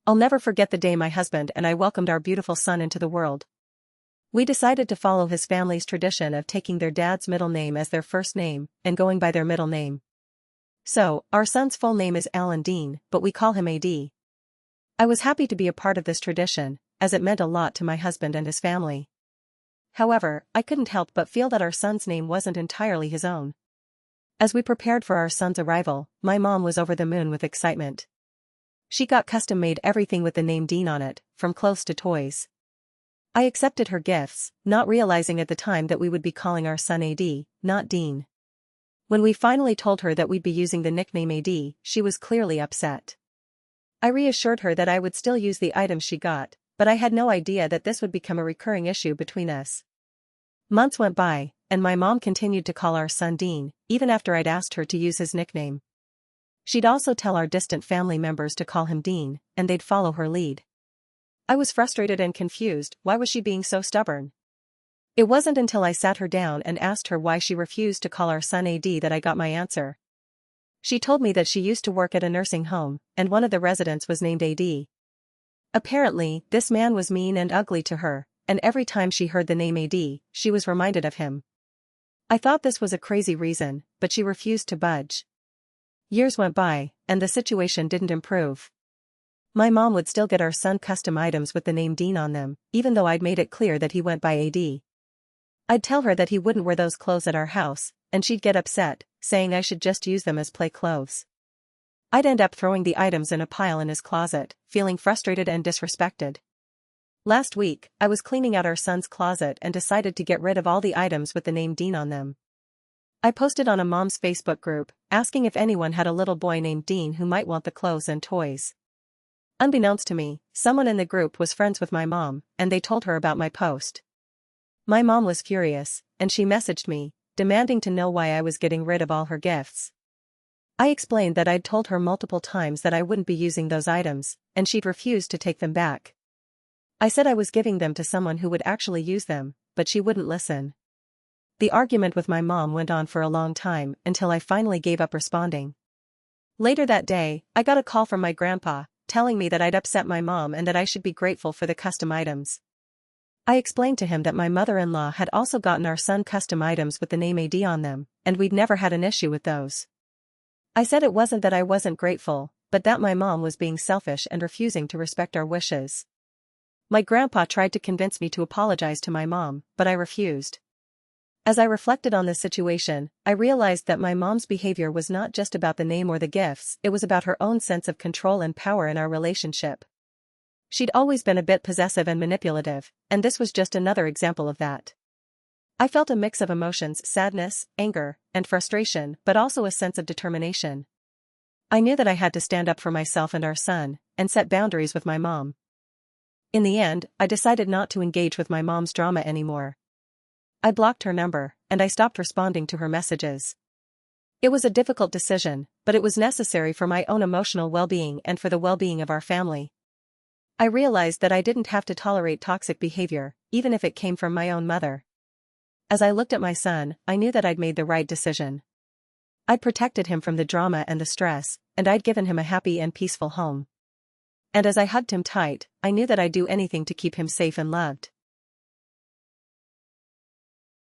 I'll never forget the day my husband and I welcomed our beautiful son into the world. We decided to follow his family's tradition of taking their dad's middle name as their first name and going by their middle name. So, our son's full name is Alan Dean, but we call him AD. I was happy to be a part of this tradition, as it meant a lot to my husband and his family. However, I couldn't help but feel that our son's name wasn't entirely his own. As we prepared for our son's arrival, my mom was over the moon with excitement. She got custom-made everything with the name Dean on it, from clothes to toys. I accepted her gifts, not realizing at the time that we would be calling our son AD, not Dean. When we finally told her that we'd be using the nickname AD, she was clearly upset. I reassured her that I would still use the items she got, but I had no idea that this would become a recurring issue between us. Months went by, and my mom continued to call our son Dean, even after I'd asked her to use his nickname. She'd also tell our distant family members to call him Dean, and they'd follow her lead. I was frustrated and confused. Why was she being so stubborn? It wasn't until I sat her down and asked her why she refused to call our son AD that I got my answer. She told me that she used to work at a nursing home, and one of the residents was named AD. Apparently, this man was mean and ugly to her, and every time she heard the name AD, she was reminded of him. I thought this was a crazy reason, but she refused to budge. Years went by, and the situation didn't improve. My mom would still get our son custom items with the name Dean on them, even though I'd made it clear that he went by AD. I'd tell her that he wouldn't wear those clothes at our house, and she'd get upset, saying I should just use them as play clothes. I'd end up throwing the items in a pile in his closet, feeling frustrated and disrespected. Last week, I was cleaning out our son's closet and decided to get rid of all the items with the name Dean on them. I posted on a mom's Facebook group, asking if anyone had a little boy named Dean who might want the clothes and toys. Unbeknownst to me, someone in the group was friends with my mom, and they told her about my post. My mom was furious, and she messaged me, demanding to know why I was getting rid of all her gifts. I explained that I'd told her multiple times that I wouldn't be using those items, and she'd refused to take them back. I said I was giving them to someone who would actually use them, but she wouldn't listen. The argument with my mom went on for a long time until I finally gave up responding. Later that day, I got a call from my grandpa, telling me that I'd upset my mom and that I should be grateful for the custom items. I explained to him that my mother-in-law had also gotten our son custom items with the name AD on them, and we'd never had an issue with those. I said it wasn't that I wasn't grateful, but that my mom was being selfish and refusing to respect our wishes. My grandpa tried to convince me to apologize to my mom, but I refused. As I reflected on this situation, I realized that my mom's behavior was not just about the name or the gifts, it was about her own sense of control and power in our relationship. She'd always been a bit possessive and manipulative, and this was just another example of that. I felt a mix of emotions: sadness, anger, and frustration, but also a sense of determination. I knew that I had to stand up for myself and our son, and set boundaries with my mom. In the end, I decided not to engage with my mom's drama anymore. I blocked her number, and I stopped responding to her messages. It was a difficult decision, but it was necessary for my own emotional well-being and for the well-being of our family. I realized that I didn't have to tolerate toxic behavior, even if it came from my own mother. As I looked at my son, I knew that I'd made the right decision. I'd protected him from the drama and the stress, and I'd given him a happy and peaceful home. And as I hugged him tight, I knew that I'd do anything to keep him safe and loved.